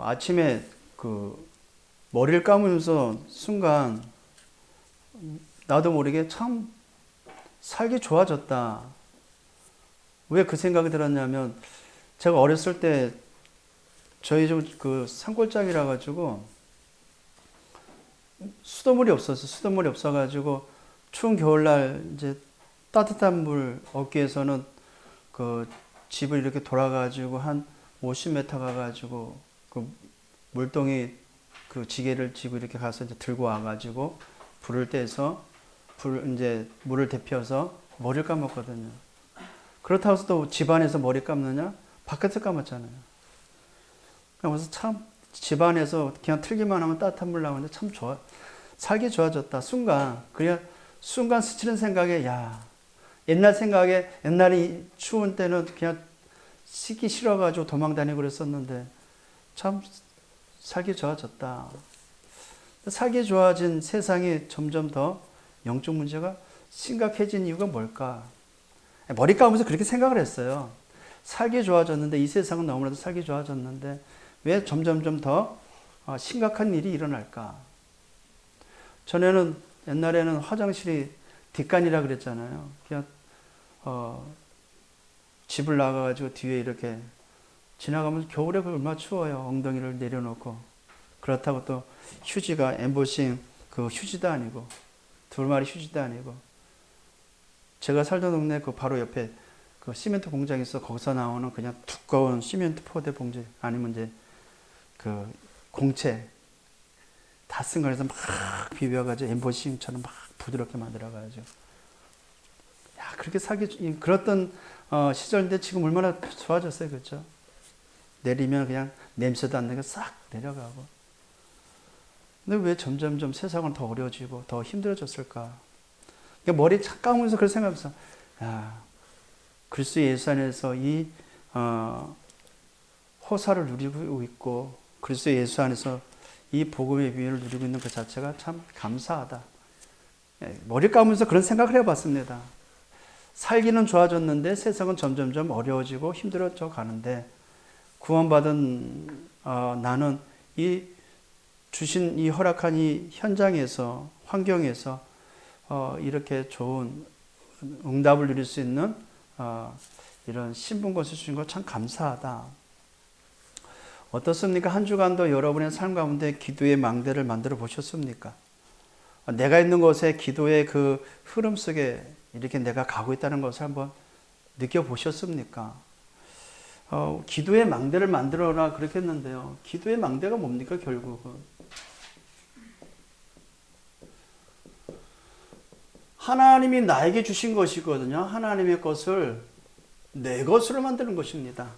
아침에 머리를 감으면서 순간 나도 모르게 참 살기 좋아졌다. 왜 그 생각이 들었냐면 제가 어렸을 때 저희 좀 산골짜기라 가지고 수돗물이 없었어. 수돗물이 없어가지고 추운 겨울날 이제 따뜻한 물 얻기 위해서는 집을 이렇게 돌아가지고 한 50m 가가지고 물동이 지게를 지고 이렇게 가서 이제 들고 와가지고 불을 떼서 이제 물을 데펴서 머리를 감았거든요. 그렇다고 해서 또 집안에서 머리 감느냐? 밖에서 감았잖아요. 그래서 참 집안에서 그냥 틀기만 하면 따뜻한 물 나오는데 참 좋아. 살기 좋아졌다. 순간 스치는 생각에 옛날에 추운 때는 그냥 씻기 싫어가지고 도망 다니고 그랬었는데 참 살기 좋아졌다. 살기 좋아진 세상이 점점 더 영적 문제가 심각해진 이유가 뭘까? 머리 감으면서 그렇게 생각을 했어요. 살기 좋아졌는데 이 세상은 너무나도 살기 좋아졌는데 왜 점점점 더 심각한 일이 일어날까? 옛날에는 화장실이 뒷간이라 그랬잖아요. 그냥 집을 나가가지고 뒤에 이렇게 지나가면서 겨울에 얼마나 추워요. 엉덩이를 내려놓고. 그렇다고 또 휴지가 엠보싱 휴지도 아니고 두루마리 휴지도 아니고 제가 살던 동네 바로 옆에 시멘트 공장이 있어. 거기서 나오는 그냥 두꺼운 시멘트 포대 봉지 아니면 이제 공채 다 쓴 거에서 막 비벼가지고 엠보싱처럼 막 부드럽게 만들어가지고 그렇게 그랬던 시절인데 지금 얼마나 좋아졌어요. 그렇죠? 내리면 그냥 냄새도 안 나게 싹 내려가고. 근데 왜 점점점 세상은 더 어려워지고 더 힘들어졌을까? 그러니까 머리 착 감으면서 그런 생각하면서 그리스도 예수 안에서 이 호사를 누리고 있고 그리스도 예수 안에서 이 복음의 비밀을 누리고 있는 그 자체가 참 감사하다. 머리 감으면서 그런 생각을 해봤습니다. 살기는 좋아졌는데 세상은 점점점 어려워지고 힘들어져 가는데 구원받은 나는 이 허락한 이 현장에서 환경에서 이렇게 좋은 응답을 누릴 수 있는 이런 신분권을 주신 거 참 감사하다. 어떻습니까? 한 주간도 여러분의 삶 가운데 기도의 망대를 만들어 보셨습니까? 내가 있는 곳에 기도의 흐름 속에 이렇게 내가 가고 있다는 것을 한번 느껴보셨습니까? 기도의 망대를 만들어라 그렇게 했는데요. 기도의 망대가 뭡니까 결국은? 하나님이 나에게 주신 것이거든요. 하나님의 것을 내 것으로 만드는 것입니다.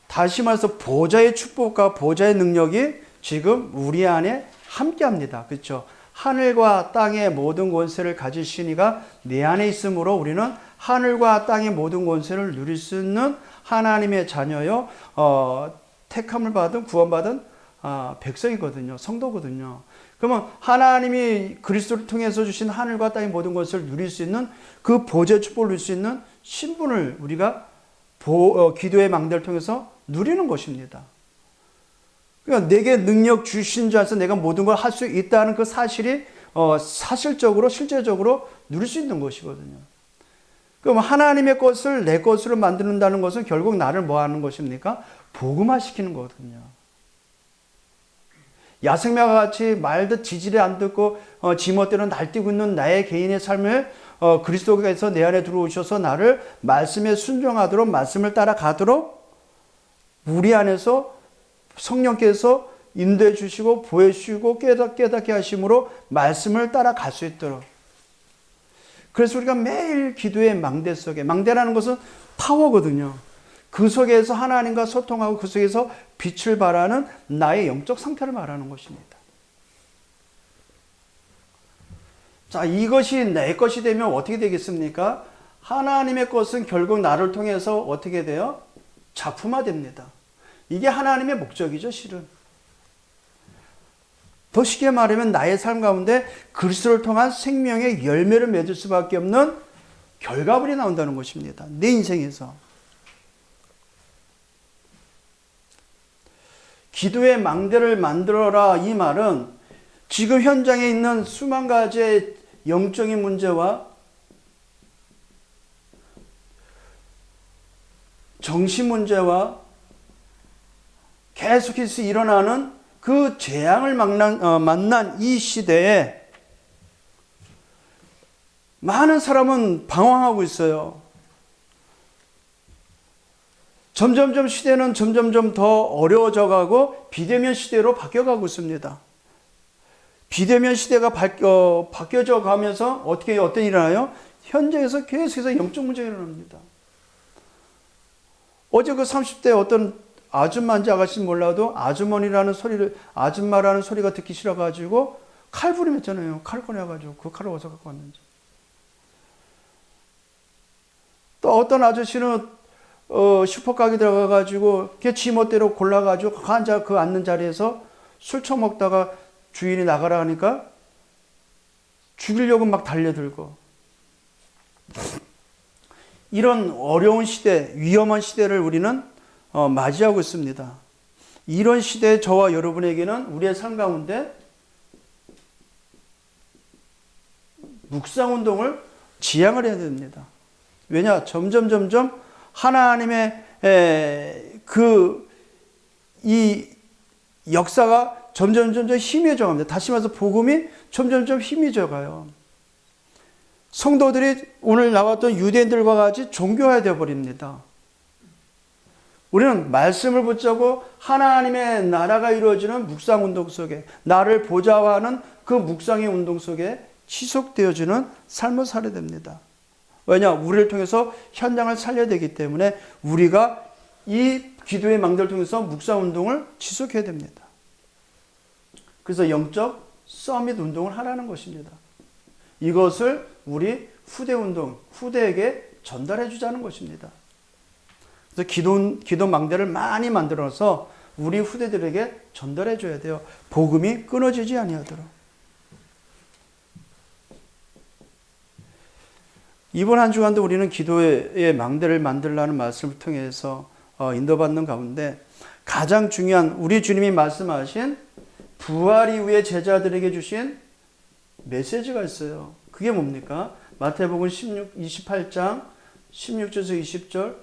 다시 말해서 보좌의 축복과 보좌의 능력이 지금 우리 안에 함께합니다. 그렇죠? 하늘과 땅의 모든 권세를 가지신 이가 내 안에 있으므로 우리는 하늘과 땅의 모든 권세를 누릴 수 있는 하나님의 자녀요, 택함을 받은 구원받은 백성이거든요. 성도거든요. 그러면 하나님이 그리스도를 통해서 주신 하늘과 땅의 모든 것을 누릴 수 있는 그 보좌의 축복을 누릴 수 있는 신분을 우리가 기도의 망대를 통해서 누리는 것입니다. 그러니까 내게 능력 주신 자에서 내가 모든 걸 할 수 있다는 그 사실이 사실적으로 실제적으로 누릴 수 있는 것이거든요. 그럼 하나님의 것을 내 것으로 만드는다는 것은 결국 나를 뭐 하는 것입니까? 복음화시키는 거거든요. 야생마와 같이 말도 지지를 안 듣고 지멋대로 날뛰고 있는 나의 개인의 삶을 그리스도께서 내 안에 들어오셔서 나를 말씀에 순종하도록 말씀을 따라가도록 우리 안에서 성령께서 인도해 주시고 보여 주시고 깨닫게 하심으로 말씀을 따라갈 수 있도록. 그래서 우리가 매일 기도의 망대 속에, 망대라는 것은 타워거든요. 그 속에서 하나님과 소통하고 그 속에서 빛을 발하는 나의 영적 상태를 말하는 것입니다. 자, 이것이 내 것이 되면 어떻게 되겠습니까? 하나님의 것은 결국 나를 통해서 어떻게 돼요? 작품화됩니다. 이게 하나님의 목적이죠, 실은. 더 쉽게 말하면 나의 삶 가운데 그리스도를 통한 생명의 열매를 맺을 수밖에 없는 결과물이 나온다는 것입니다. 내 인생에서. 기도의 망대를 만들어라 이 말은 지금 현장에 있는 수만 가지의 영적인 문제와 정신 문제와 계속해서 일어나는 그 재앙을 만난 이 시대에 많은 사람은 방황하고 있어요. 점점점 시대는 점점점 더 어려워져 가고 비대면 시대로 바뀌어가고 있습니다. 비대면 시대가 바뀌어져 가면서 어떤 일이 일어나요? 현장에서 계속해서 영적 문제가 일어납니다. 어제 그 30대 어떤 아줌마인지 아가씨인지 몰라도 아주머니라는 소리를, 아줌마라는 소리가 듣기 싫어가지고 칼 부림했잖아요. 칼 꺼내가지고 그 칼을 어디서 갖고 왔는지. 또 어떤 아저씨는 슈퍼가게 들어가가지고 걔 지멋대로 골라가지고 그 앉는 자리에서 술 처먹다가 주인이 나가라 하니까 죽이려고 막 달려들고. 이런 어려운 시대, 위험한 시대를 우리는 맞이하고 있습니다. 이런 시대에 저와 여러분에게는 우리의 삶 가운데 묵상운동을 지향을 해야 됩니다. 왜냐? 점점 하나님의 이 역사가 점점 희미해져 갑니다. 다시 말해서 복음이 점점 희미해져 가요. 성도들이 오늘 나왔던 유대인들과 같이 종교화 되어 버립니다. 우리는 말씀을 붙잡고 하나님의 나라가 이루어지는 묵상 운동 속에, 나를 보좌화하는 그 묵상의 운동 속에 지속되어지는 삶을 살아야 됩니다. 왜냐? 우리를 통해서 현장을 살려야 되기 때문에 우리가 이 기도의 망대를 통해서 묵상 운동을 지속해야 됩니다. 그래서 영적 서밋 운동을 하라는 것입니다. 이것을 우리 후대 운동, 후대에게 전달해 주자는 것입니다. 그래서 기도 망대를 많이 만들어서 우리 후대들에게 전달해 줘야 돼요. 복음이 끊어지지 아니하도록. 이번 한 주간도 우리는 기도의 망대를 만들라는 말씀을 통해서 인도받는 가운데 가장 중요한 우리 주님이 말씀하신 부활 이후에 제자들에게 주신 메시지가 있어요. 그게 뭡니까? 마태복음 28장 16절에서 20절.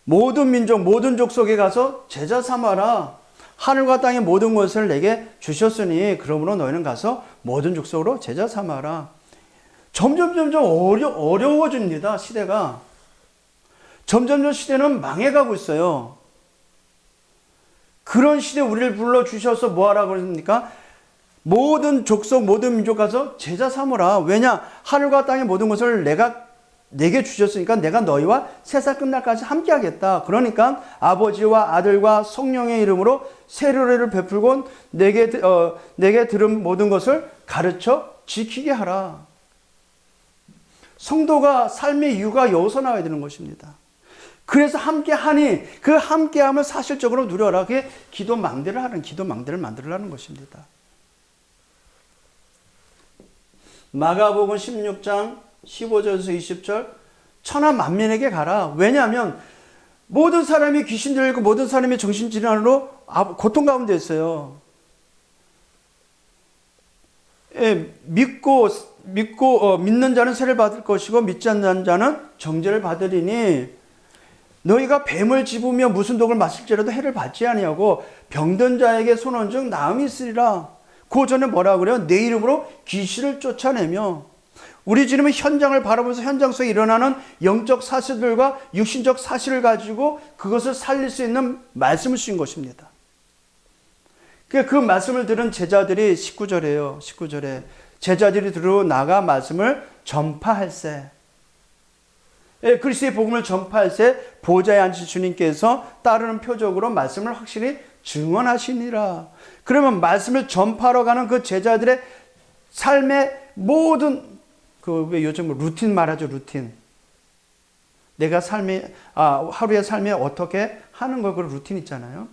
모든 민족, 모든 족속에 가서 제자 삼아라. 하늘과 땅의 모든 것을 내게 주셨으니 그러므로 너희는 가서 모든 족속으로 제자 삼아라. 점점 어려워집니다. 시대가. 점점 시대는 망해가고 있어요. 그런 시대에 우리를 불러주셔서 뭐하라고 그러십니까? 모든 족속, 모든 민족 가서 제자 삼으라. 왜냐? 하늘과 땅의 모든 것을 내게 주셨으니까 내가 너희와 세상 끝날까지 함께 하겠다. 그러니까 아버지와 아들과 성령의 이름으로 세례를 베풀고 내게 들은 모든 것을 가르쳐 지키게 하라. 성도가 삶의 이유가 여기서 나와야 되는 것입니다. 그래서 함께 하니 그 함께함을 사실적으로 누려라. 그게 기도 망대를 만들라는 것입니다. 마가복음 16장 15절에서 20절 천하 만민에게 가라. 왜냐하면 모든 사람이 귀신 들리고 모든 사람이 정신질환으로 고통 가운데 있어요. 믿는 자는 세를 받을 것이고 믿지 않는 자는 정죄를 받으리니 너희가 뱀을 집으며 무슨 독을 마실지라도 해를 받지 아니하고 병든 자에게 손언즉 나음이 있으리라. 그 전에 뭐라 그래요? 내 이름으로 귀신을 쫓아내며. 우리 주님은 현장을 바라보면서 현장 속에 일어나는 영적 사실들과 육신적 사실을 가지고 그것을 살릴 수 있는 말씀을 주신 것입니다. 그 말씀을 들은 제자들이 19절이에요. 19절에 제자들이 들어 나가 말씀을 전파할세. 그리스도의 복음을 전파할세 보좌에 앉으신 주님께서 따르는 표적으로 말씀을 확실히 증언하시니라. 그러면 말씀을 전파하러 가는 그 제자들의 삶의 모든 왜 요즘 루틴 말하죠, 루틴. 내가 하루의 삶에 어떻게 하는 거, 그 루틴 있잖아요.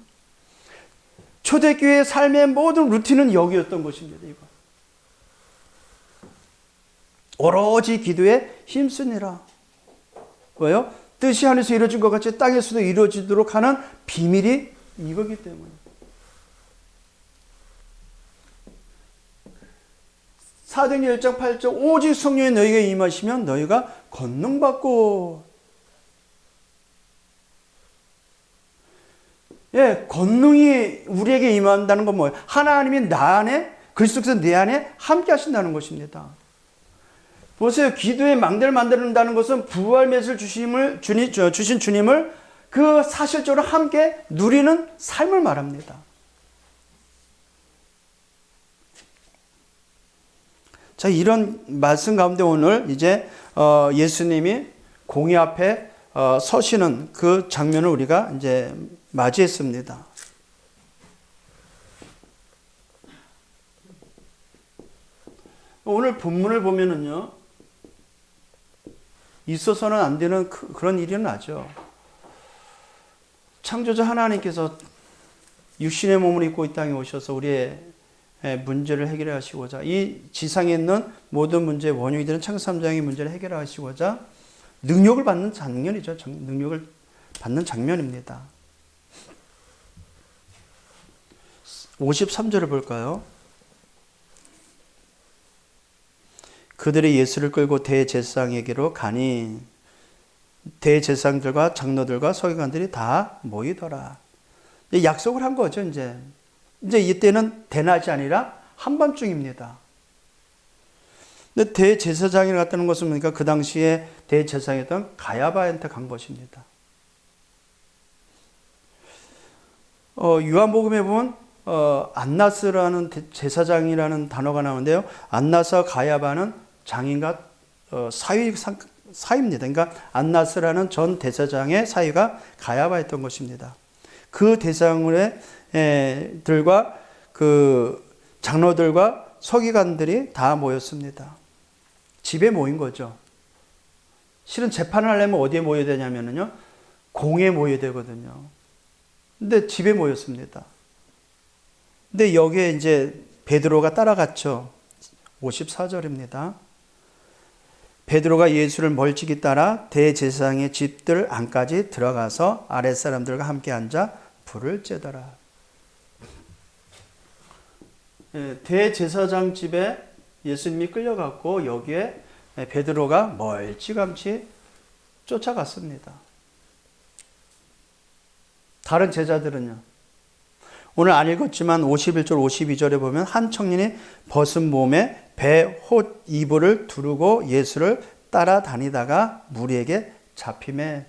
초대교회의 삶의 모든 루틴은 여기였던 것입니다, 이거. 오로지 기도에 힘쓰니라. 왜요? 뜻이 하늘에서 이루어진 것 같이 땅에서도 이루어지도록 하는 비밀이 이거기 때문에. 사도행전 1장 8절 오직 성령이 너희에게 임하시면 너희가 권능받고. 예, 권능이 우리에게 임한다는 건 뭐예요? 하나님이 나 안에, 그리스도께서 내 안에 함께 하신다는 것입니다. 보세요. 기도의 망대를 만든다는 것은 부활 맷을 주신 주님을 그 사실적으로 함께 누리는 삶을 말합니다. 자, 이런 말씀 가운데 오늘 이제 예수님이 공의 앞에 서시는 그 장면을 우리가 이제 맞이했습니다. 오늘 본문을 보면은요, 있어서는 안 되는 그런 일이 나죠. 창조자 하나님께서 육신의 몸을 입고 이 땅에 오셔서 우리의 문제를 해결하시고자, 이 지상에 있는 모든 문제의 원흉이 되는 창세 3장의 문제를 해결하시고자 능력을 받는 장면이죠. 능력을 받는 장면입니다. 53절을 볼까요? 그들이 예수를 끌고 대제사장에게로 가니 대제사장들과 장로들과 서기관들이 다 모이더라. 약속을 한 거죠. 이제 이때는 대낮이 아니라 한밤중입니다. 근데 대제사장이 갔다는 것은 뭡니까? 그 당시에 대제사장이었던 가야바한테 간 것입니다. 요한복음에 보면 안나스라는 제사장이라는 단어가 나오는데요. 안나스와 가야바는 장인과 사위입니다. 그러니까 안나스라는 전 대제사장의 사위가 가야바였던 것입니다. 그 대상들과 그 장로들과 서기관들이 다 모였습니다. 집에 모인 거죠. 실은 재판을 하려면 어디에 모여야 되냐면요, 공에 모여야 되거든요. 근데 집에 모였습니다. 근데 여기에 이제 베드로가 따라갔죠. 54절입니다. 베드로가 예수를 멀찍이 따라 대제사장의 집들 안까지 들어가서 아랫사람들과 함께 앉아 불을 쬐더라. 대제사장 집에 예수님이 끌려갔고 여기에 베드로가 멀찌감치 쫓아갔습니다. 다른 제자들은요? 오늘 안 읽었지만 51절 52절에 보면 한 청년이 벗은 몸에 배 홑 이불을 두르고 예수를 따라다니다가 무리에게 잡힘에.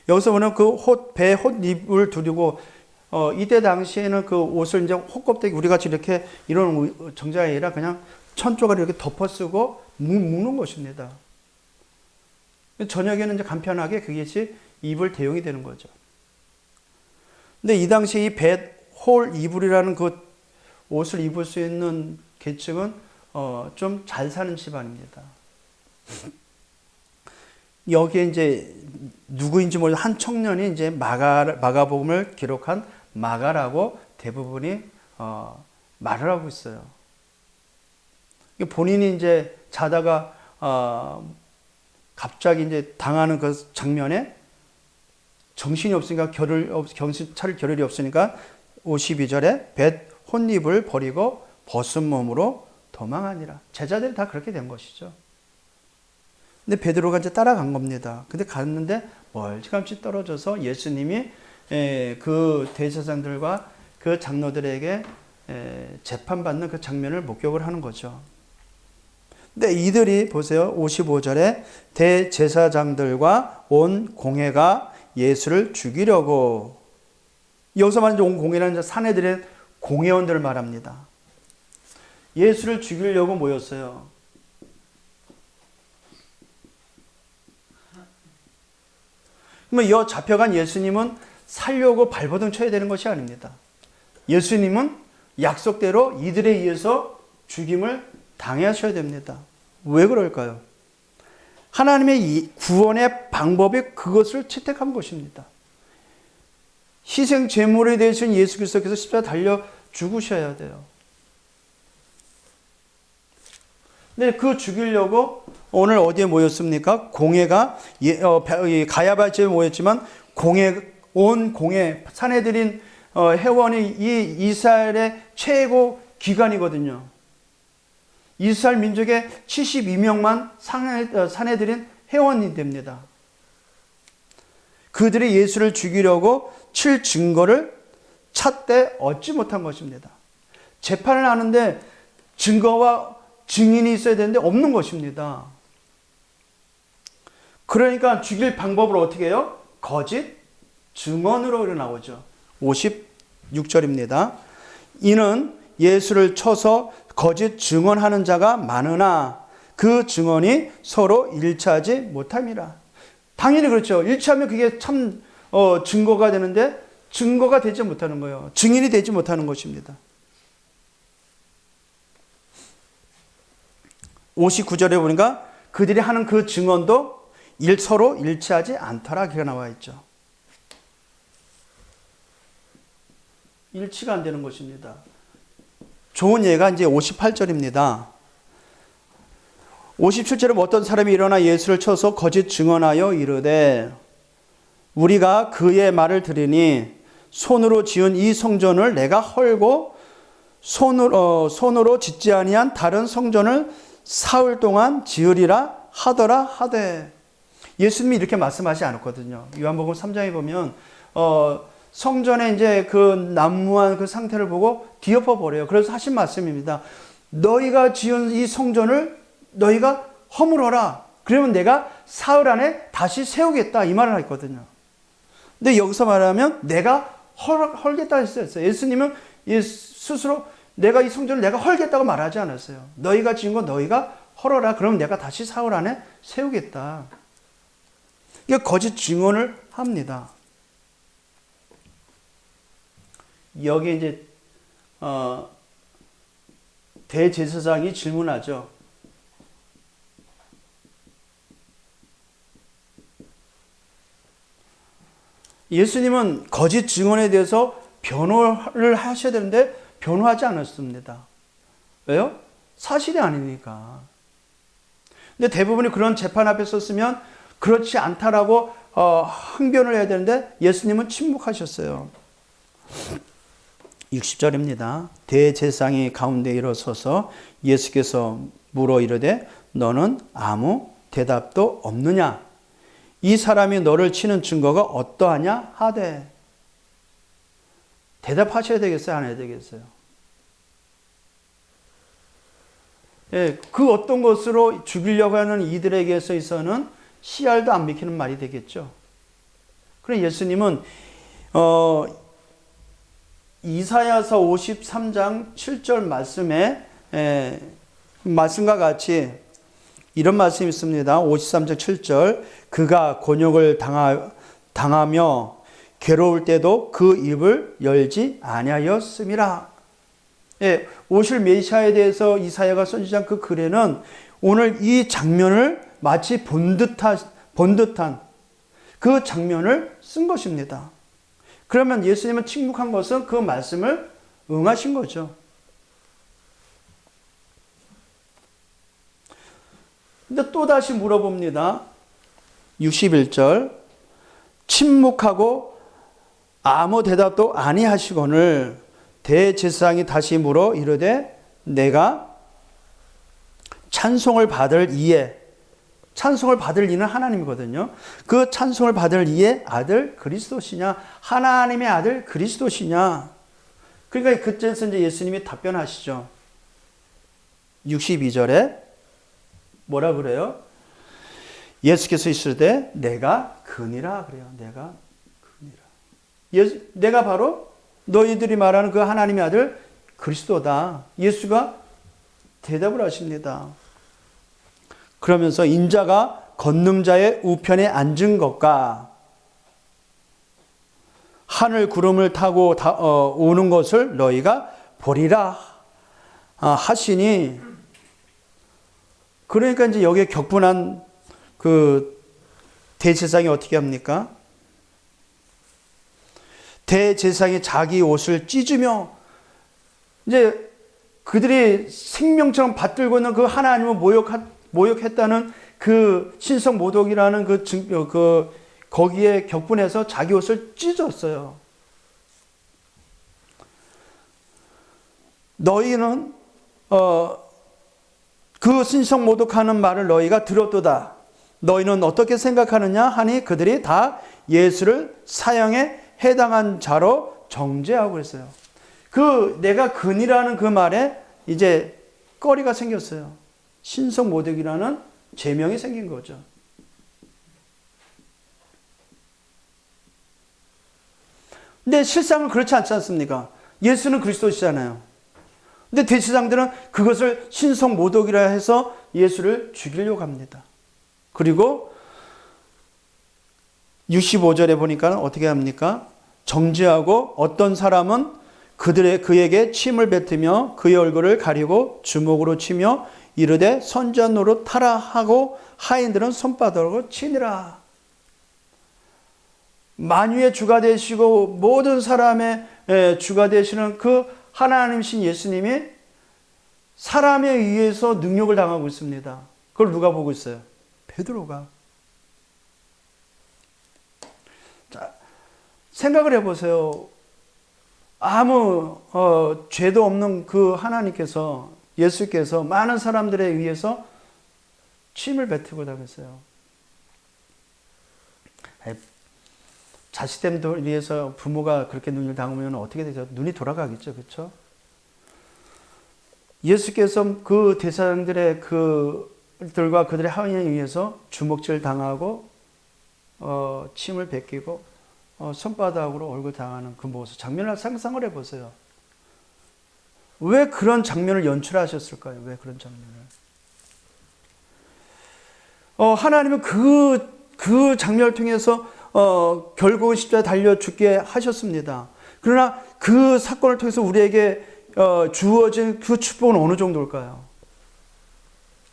여기서 보면 그 배 홑 이불을 두르고 이때 당시에는 그 옷을 이제 홑껍데기 우리가 이렇게 이런 정장이 아니라 그냥 천조각 이렇게 덮어쓰고 묶는 것입니다. 저녁에는 이제 간편하게 그것이 이불 대용이 되는 거죠. 근데 이 당시 이 배 홀 이불이라는 그 옷을 입을 수 있는 계층은 좀 잘 사는 집안입니다. 여기에 이제 누구인지 모르는 한 청년이 이제 마가복음을 기록한 마가라고 대부분이 말을 하고 있어요. 본인이 이제 자다가 갑자기 이제 당하는 그 장면에 정신이 없으니까 정신 차릴 겨를이 없으니까 52절에 뱃 혼입을 버리고 벗은 몸으로 도망하니라. 제자들이 다 그렇게 된 것이죠. 근데 베드로가 이제 따라간 겁니다. 근데 갔는데 멀찌감치 떨어져서 예수님이 그 대제사장들과 그 장로들에게 재판받는 그 장면을 목격을 하는 거죠. 근데 이들이 보세요. 55절에 대제사장들과 온 공회가 예수를 죽이려고. 여기서 말하는 온 공회라는 사내들의 공회원들을 말합니다. 예수를 죽이려고 모였어요. 그러면 이 잡혀간 예수님은 살려고 발버둥 쳐야 되는 것이 아닙니다. 예수님은 약속대로 이들에 의해서 죽임을 당하셔야 됩니다. 왜 그럴까요? 하나님의 이 구원의 방법이 그것을 채택한 것입니다. 희생 제물이 되신 예수 그리스도께서 십자가에 달려 죽으셔야 돼요. 근데 그 죽이려고 오늘 어디에 모였습니까? 공회가 가야바 집에 모였지만 온 공회 산헤드린 회원이 이 이스라엘의 최고 기관이거든요. 이스라엘 민족의 72명만 산헤드린 회원이 됩니다. 그들이 예수를 죽이려고 칠 증거를 찾되 얻지 못한 것입니다. 재판을 하는데 증거와 증인이 있어야 되는데 없는 것입니다. 그러니까 죽일 방법을 어떻게 해요? 거짓 증언으로 나오죠. 56절입니다. 이는 예수를 쳐서 거짓 증언하는 자가 많으나 그 증언이 서로 일치하지 못함이라. 당연히 그렇죠. 일치하면 그게 참 증거가 되는데 증거가 되지 못하는 거예요. 증인이 되지 못하는 것입니다. 59절에 보니까 그들이 하는 그 증언도 서로 일치하지 않더라 그렇게 나와 있죠. 일치가 안 되는 것입니다. 좋은 예가 이제 58절입니다. 57절에 어떤 사람이 일어나 예수를 쳐서 거짓 증언하여 이르되 우리가 그의 말을 들으니 손으로 지은 이 성전을 내가 헐고 손으로 짓지 아니한 다른 성전을 사흘 동안 지으리라 하더라 하되. 예수님이 이렇게 말씀하지 않았거든요. 요한복음 3장에 보면 성전에 이제 그 난무한 그 상태를 보고 뒤엎어 버려요. 그래서 하신 말씀입니다. 너희가 지은 이 성전을 너희가 허물어라. 그러면 내가 사흘 안에 다시 세우겠다. 이 말을 했거든요. 근데 여기서 말하면 내가 헐겠다 했어요. 예수님은 스스로 내가 이 성전을 내가 헐겠다고 말하지 않았어요. 너희가 지은 거 너희가 헐어라. 그럼 내가 다시 사흘 안에 세우겠다. 이게 거짓 증언을 합니다. 여기 이제 대제사장이 질문하죠. 예수님은 거짓 증언에 대해서 변호를 하셔야 되는데 변호하지 않았습니다. 왜요? 사실이 아니니까. 근데 대부분이 그런 재판 앞에 섰으면 그렇지 않다라고 항변을 해야 되는데 예수님은 침묵하셨어요. 60절입니다. 대제사장이 가운데 일어서서 예수께서 물어 이르되 너는 아무 대답도 없느냐? 이 사람이 너를 치는 증거가 어떠하냐 하되. 대답하셔야 되겠어요? 안 해야 되겠어요? 예, 그 어떤 것으로 죽이려고 하는 이들에게서 있어서는 씨알도 안 비키는 말이 되겠죠. 그래 예수님은 이사야서 53장 7절 말씀에 말씀과 같이 이런 말씀이 있습니다. 53장 7절 그가 곤욕을 당하며 괴로울 때도 그 입을 열지 아니하였음이라. 예, 오실 메시아에 대해서 이사야가 선지자한 그 글에는 오늘 이 장면을 마치 본 듯한 그 장면을 쓴 것입니다. 그러면 예수님은 침묵한 것은 그 말씀을 응하신 거죠. 근데 또 다시 물어봅니다. 61절 침묵하고 아무 대답도 아니하시거늘 대제사장이 다시 물어 이르되 내가 찬송을 받을 이에 찬송을 받을 이는 하나님이거든요. 그 찬송을 받을 이의 아들 그리스도시냐 하나님의 아들 그리스도시냐. 그러니까 그때서 이제 예수님이 답변하시죠. 62절에 뭐라 그래요? 예수께서 있을 때 내가 그니라 그래요. 내가 그니라. 내가 바로 너희들이 말하는 그 하나님의 아들 그리스도다. 예수가 대답을 하십니다. 그러면서 인자가 권능자의 우편에 앉은 것과 하늘 구름을 타고 오는 것을 너희가 보리라 하시니. 그러니까 이제 여기에 격분한 그 대제사장이 어떻게 합니까? 대제사장이 자기 옷을 찢으며 이제 그들이 생명처럼 받들고 있는 그 하나님을 모욕했다는 그 신성 모독이라는 거기에 격분해서 자기 옷을 찢었어요. 너희는 그 신성 모독하는 말을 너희가 들었도다. 너희는 어떻게 생각하느냐 하니 그들이 다 예수를 사형에 해당한 자로 정죄하고 그랬어요. 그 내가 근이라는 그 말에 이제 꺼리가 생겼어요. 신성 모독이라는 제명이 생긴 거죠. 근데 실상은 그렇지 않지 않습니까? 예수는 그리스도시잖아요. 근데 대제사장들은 그것을 신성 모독이라 해서 예수를 죽이려고 합니다. 그리고 65절에 보니까 어떻게 합니까? 정죄하고 어떤 사람은 그에게 침을 뱉으며 그의 얼굴을 가리고 주먹으로 치며 이르되 선지자 노릇하라 하고 하인들은 손바닥으로 치니라. 만유의 주가 되시고 모든 사람의 주가 되시는 그 하나님이신 예수님이 사람에 의해서 능력을 당하고 있습니다. 그걸 누가 보고 있어요? 베드로가. 자, 생각을 해보세요. 아무 죄도 없는 그 하나님께서, 예수께서 많은 사람들에 의해서 침을 뱉고 다녔어요. 자식 때문에 위해서 부모가 그렇게 눈을 당하면 어떻게 되죠? 눈이 돌아가겠죠. 그렇죠? 예수께서 그 대사장들의 그들과 그들의 하인에 의해서 주먹질 당하고 침을 뱉기고 손바닥으로 얼굴 당하는 그 모습, 장면을 상상을 해보세요. 왜 그런 장면을 연출하셨을까요? 왜 그런 장면을? 하나님은 그 장면을 통해서 결국은 십자가에 달려 죽게 하셨습니다. 그러나 그 사건을 통해서 우리에게 주어진 그 축복은 어느 정도일까요?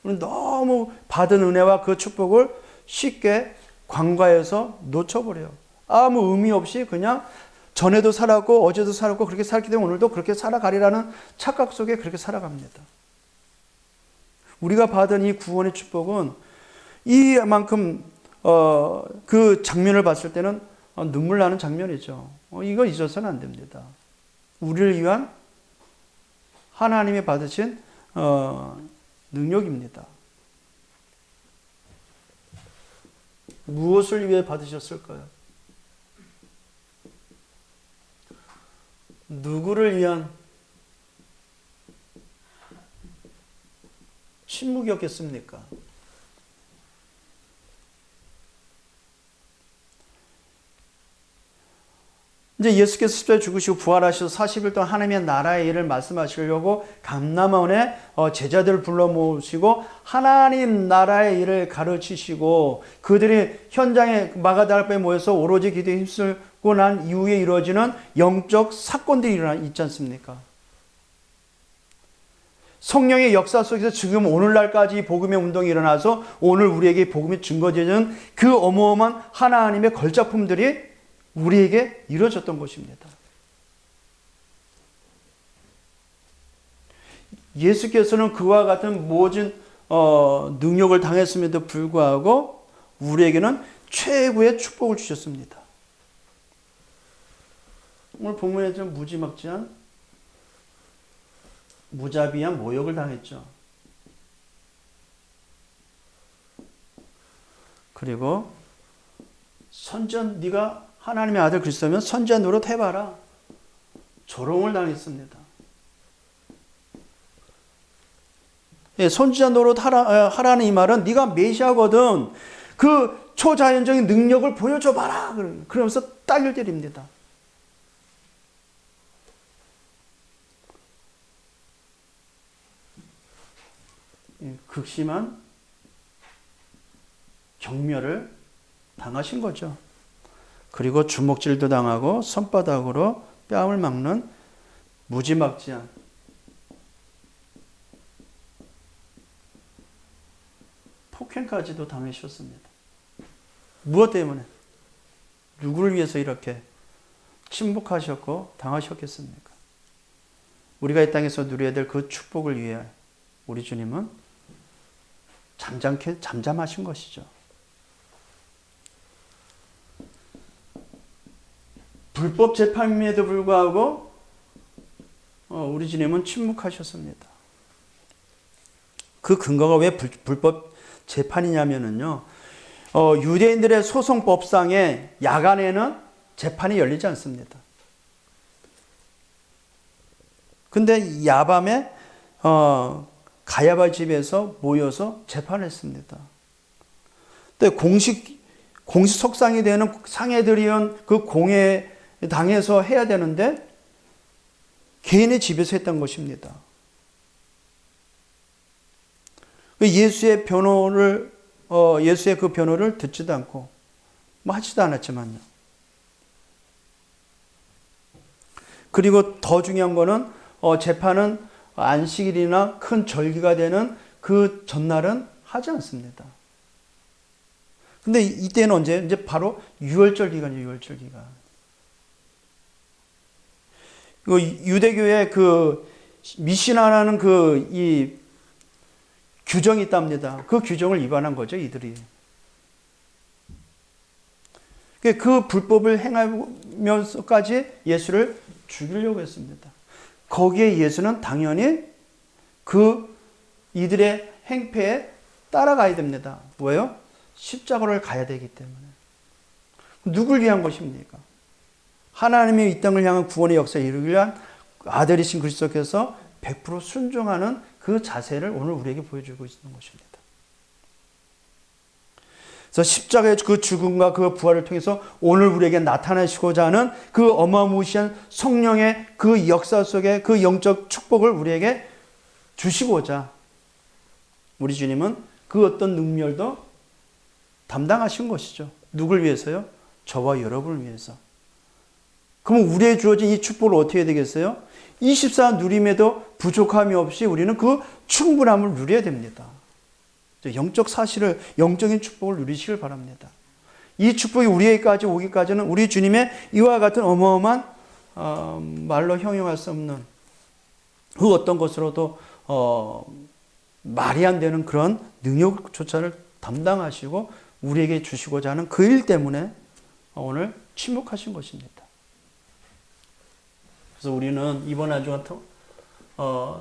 우리는 너무 받은 은혜와 그 축복을 쉽게 관과해서 놓쳐버려요. 아무 의미 없이 그냥 전에도 살았고 어제도 살았고 그렇게 살기 때문에 오늘도 그렇게 살아가리라는 착각 속에 그렇게 살아갑니다. 우리가 받은 이 구원의 축복은 이만큼 그 장면을 봤을 때는 눈물 나는 장면이죠. 이거 잊어서는 안 됩니다. 우리를 위한 하나님이 받으신 능력입니다. 무엇을 위해 받으셨을까요? 누구를 위한 침묵이었겠습니까? 이제 예수께서 십자가에 죽으시고 부활하셔서 40일 동안 하나님의 나라의 일을 말씀하시려고 감람원에 제자들을 불러 모으시고 하나님 나라의 일을 가르치시고 그들이 현장에 마가다락방에 모여서 오로지 기도에 힘쓰고 난 이후에 이루어지는 영적 사건들이 있지 않습니까? 성령의 역사 속에서 지금 오늘날까지 복음의 운동이 일어나서 오늘 우리에게 복음이 증거되는 그 어마어마한 하나님의 걸작품들이 우리에게 이루어졌던 것입니다. 예수께서는 그와 같은 모든 능력을 당했음에도 불구하고 우리에게는 최고의 축복을 주셨습니다. 오늘 본문에 좀 무지막지한 무자비한 모욕을 당했죠. 그리고 네가 하나님의 아들 그리스도면 선지자 노릇 해봐라. 조롱을 당했습니다. 예, 선지자 노릇 하라는 이 말은 네가 메시아거든. 그 초자연적인 능력을 보여줘봐라. 그러면서 딸을 때립니다. 예, 극심한 경멸을 당하신 거죠. 그리고 주먹질도 당하고 손바닥으로 뺨을 막는 무지막지한 폭행까지도 당하셨습니다. 무엇 때문에? 누구를 위해서 이렇게 침묵하셨고 당하셨겠습니까? 우리가 이 땅에서 누려야 될 그 축복을 위해 우리 주님은 잠잠하신 것이죠. 불법 재판임에도 불구하고 우리 주님은 침묵하셨습니다. 그 근거가 왜 불법 재판이냐면요. 유대인들의 소송법상에 야간에는 재판이 열리지 않습니다. 근데 야밤에 가야바 집에서 모여서 재판을 했습니다. 근데 공식 속상이 되는 상해들이온 그 공회당에서 해야 되는데 개인의 집에서 했던 것입니다. 예수의 그 변호를 듣지도 않고 뭐 하지도 않았지만요. 그리고 더 중요한 거는 재판은 안식일이나 큰 절기가 되는 그 전날은 하지 않습니다. 근데 이때는 언제? 이제 바로 유월절 기간이에요, 유월절 기간. 유대교의 그 미시나라는 이 규정이 있답니다. 그 규정을 위반한 거죠, 이들이. 그 불법을 행하면서까지 예수를 죽이려고 했습니다. 거기에 예수는 당연히 이들의 행패에 따라가야 됩니다. 왜요? 십자가를 가야 되기 때문에. 누굴 위한 것입니까? 하나님이 이 땅을 향한 구원의 역사에 이르기 위한 아들이신 그리스도께서 100% 순종하는 그 자세를 오늘 우리에게 보여주고 있는 것입니다. 그래서 십자가의 그 죽음과 그 부활을 통해서 오늘 우리에게 나타나시고자 하는 그 어마무시한 성령의 그 역사 속에 그 영적 축복을 우리에게 주시고자 우리 주님은 그 어떤 능멸도 담당하신 것이죠. 누굴 위해서요? 저와 여러분을 위해서. 그럼 우리에 주어진 이 축복을 어떻게 해야 되겠어요? 24 누림에도 부족함이 없이 우리는 그 충분함을 누려야 됩니다. 영적 사실을, 영적인 축복을 누리시길 바랍니다. 이 축복이 우리에게까지 오기까지는 우리 주님의 이와 같은 어마어마한 말로 형용할 수 없는 그 어떤 것으로도 말이 안 되는 그런 능력조차를 담당하시고 우리에게 주시고자 하는 그 일 때문에 오늘 침묵하신 것입니다. 그래서 우리는 이번 한 주간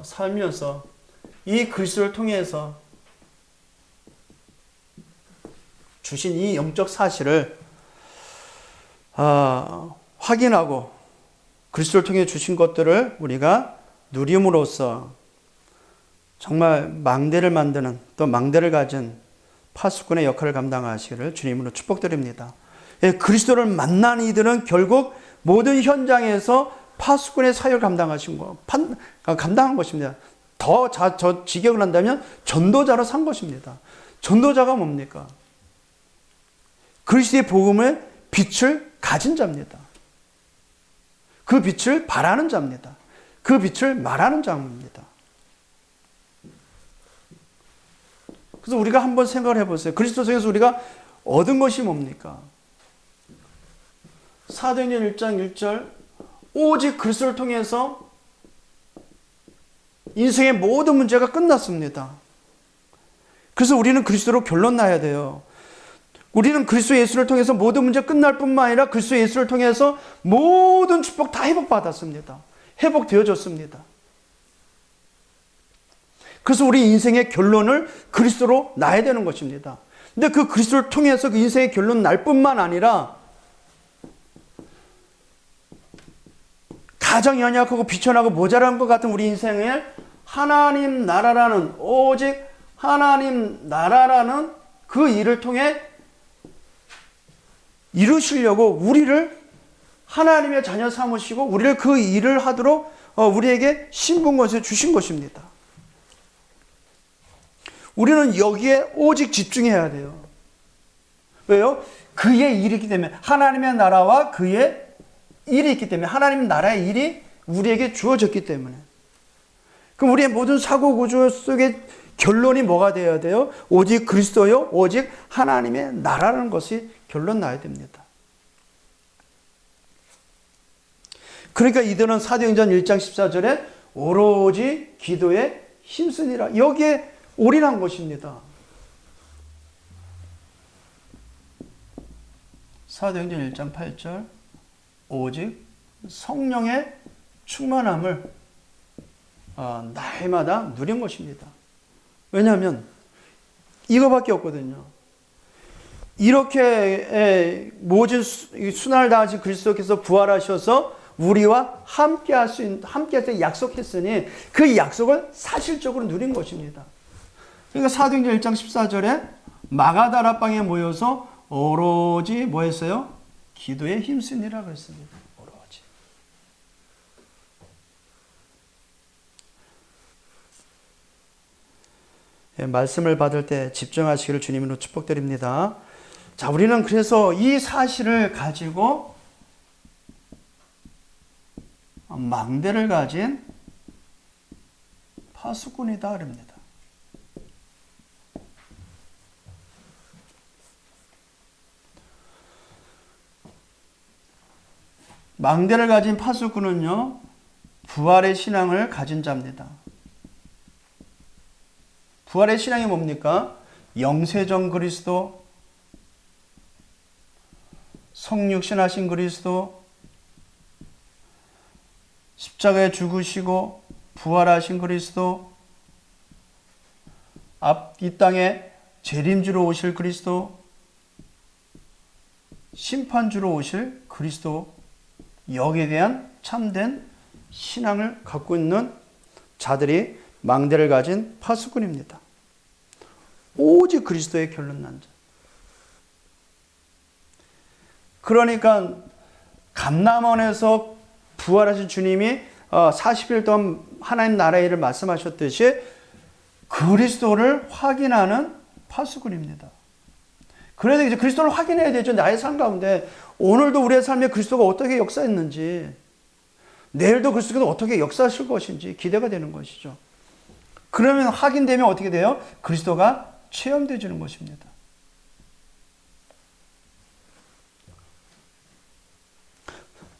살면서 이 그리스도를 통해서 주신 이 영적 사실을 확인하고 그리스도를 통해 주신 것들을 우리가 누림으로써 정말 망대를 만드는 또 망대를 가진 파수꾼의 역할을 감당하시기를 주님으로 축복드립니다. 그리스도를 만난 이들은 결국 모든 현장에서 파수꾼의 사역을 감당한 것입니다. 더 직역을 한다면 전도자로 산 것입니다. 전도자가 뭡니까? 그리스도의 복음의 빛을 가진 자입니다. 그 빛을 바라는 자입니다. 그 빛을 말하는 자입니다. 그래서 우리가 한번 생각을 해보세요. 그리스도 속에서 우리가 얻은 것이 뭡니까? 사도행전 1장 1절 오직 그리스도를 통해서 인생의 모든 문제가 끝났습니다. 그래서 우리는 그리스도로 결론 나야 돼요. 우리는 그리스도 예수를 통해서 모든 문제 끝날 뿐만 아니라 그리스도 예수를 통해서 모든 축복 다 회복받았습니다. 회복되어졌습니다. 그래서 우리 인생의 결론을 그리스도로 나야 되는 것입니다. 근데 그 그리스도를 통해서 그 인생의 결론 날 뿐만 아니라 가장 연약하고 비천하고 모자란 것 같은 우리 인생에 하나님 나라라는 오직 하나님 나라라는 그 일을 통해 이루시려고 우리를 하나님의 자녀 삼으시고 우리를 그 일을 하도록 우리에게 신분권을 주신 것입니다. 우리는 여기에 오직 집중해야 돼요. 왜요? 그의 일이기 때문에 하나님의 나라와 그의 일이 있기 때문에 하나님 나라의 일이 우리에게 주어졌기 때문에 그럼 우리의 모든 사고 구조 속에 결론이 뭐가 되어야 돼요? 오직 그리스도요 오직 하나님의 나라라는 것이 결론 나야 됩니다. 그러니까 이들은 사도행전 1장 14절에 오로지 기도에 힘쓰니라. 여기에 올인한 것입니다. 사도행전 1장 8절 오직 성령의 충만함을 날마다 누린 것입니다. 왜냐하면 이거밖에 없거든요. 이렇게 모진 순환을 다하신 그리스도께서 부활하셔서 우리와 함께할 때 약속했으니 그 약속을 사실적으로 누린 것입니다. 그러니까 사도행전 1장 14절에 마가다라방에 모여서 오로지 뭐 했어요? 기도에 힘쓰니라 그랬습니다. 오로지. 말씀을 받을 때 집중하시기를 주님으로 축복드립니다. 자, 우리는 그래서 이 사실을 가지고 망대를 가진 파수꾼이다 그럽니다. 망대를 가진 파수꾼은요, 부활의 신앙을 가진 자입니다. 부활의 신앙이 뭡니까? 영세전 그리스도, 성육신하신 그리스도, 십자가에 죽으시고 부활하신 그리스도, 이 땅에 재림주로 오실 그리스도, 심판주로 오실 그리스도, 여기에 대한 참된 신앙을 갖고 있는 자들이 망대를 가진 파수꾼입니다. 오직 그리스도의 결론 난 자. 그러니까 감람원에서 부활하신 주님이 40일 동안 하나님 나라의 일을 말씀하셨듯이 그리스도를 확인하는 파수꾼입니다. 그래서 이제 그리스도를 확인해야 되죠. 나의 삶 가운데 오늘도 우리의 삶에 그리스도가 어떻게 역사했는지, 내일도 그리스도가 어떻게 역사하실 것인지 기대가 되는 것이죠. 그러면 확인되면 어떻게 돼요? 그리스도가 체험되어지는 것입니다.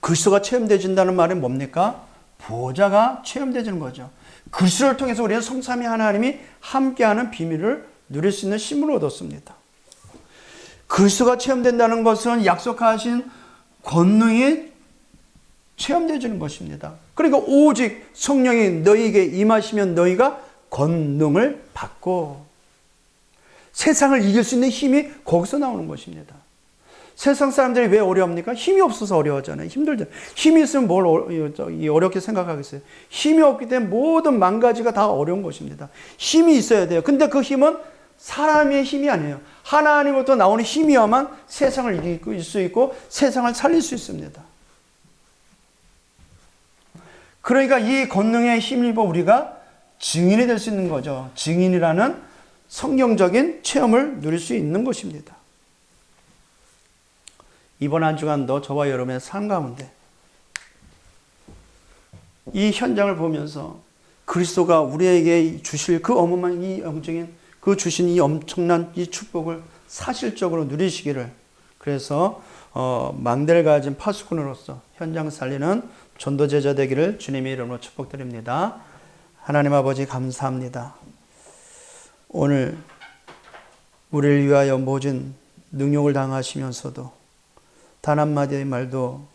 그리스도가 체험되어진다는 말은 뭡니까? 보좌가 체험되어지는 거죠. 그리스도를 통해서 우리는 성삼위 하나님이 함께하는 비밀을 누릴 수 있는 힘을 얻었습니다. 그리스도가 체험된다는 것은 약속하신 권능이 체험되어지는 것입니다. 그러니까 오직 성령이 너희에게 임하시면 너희가 권능을 받고 세상을 이길 수 있는 힘이 거기서 나오는 것입니다. 세상 사람들이 왜 어려합니까? 힘이 없어서 어려워하잖아요. 힘들죠. 힘이 있으면 뭘 어렵게 생각하겠어요? 힘이 없기 때문에 모든 망가지가 다 어려운 것입니다. 힘이 있어야 돼요. 근데 그 힘은 사람의 힘이 아니에요. 하나님으로부터 나오는 힘이어야만 세상을 이길 수 있고 세상을 살릴 수 있습니다. 그러니까 이 권능의 힘입어 우리가 증인이 될 수 있는 거죠. 증인이라는 성경적인 체험을 누릴 수 있는 것입니다. 이번 한 주간도 저와 여러분의 삶 가운데 이 현장을 보면서 그리스도가 우리에게 주실 그 어마어마한 이 영적인 그 주신 이 엄청난 이 축복을 사실적으로 누리시기를, 그래서 망대를 가진 파수꾼으로서 현장 살리는 전도제자 되기를 주님의 이름으로 축복드립니다. 하나님 아버지 감사합니다. 오늘 우리를 위하여 모진 능욕을 당하시면서도 단 한마디의 말도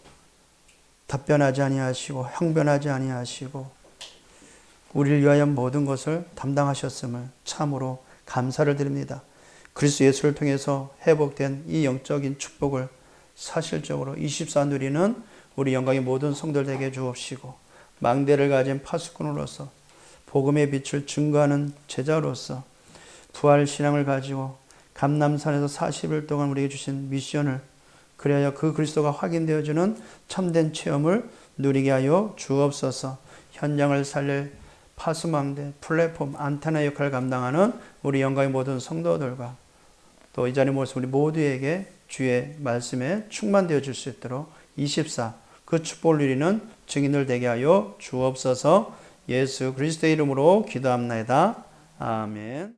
답변하지 아니하시고 항변하지 아니하시고 우리를 위하여 모든 것을 담당하셨음을 참으로 감사를 드립니다. 그리스도 예수를 통해서 회복된 이 영적인 축복을 사실적으로 24 누리는 우리 영광의 모든 성도들 되게 주옵시고, 망대를 가진 파수꾼으로서 복음의 빛을 증거하는 제자로서 부활 신앙을 가지고 감람산에서 40일 동안 우리에게 주신 미션을, 그래야 그 그리스도가 확인되어지는 참된 체험을 누리게 하여 주옵소서. 현장을 살릴 파수망대, 플랫폼, 안테나 역할을 감당하는 우리 영광의 모든 성도들과 또 이 자리에 모여서 우리 모두에게 주의 말씀에 충만되어 줄 수 있도록 24 그 축복을 누리는 증인들 되게 하여 주옵소서. 예수 그리스도의 이름으로 기도합나이다. 아멘.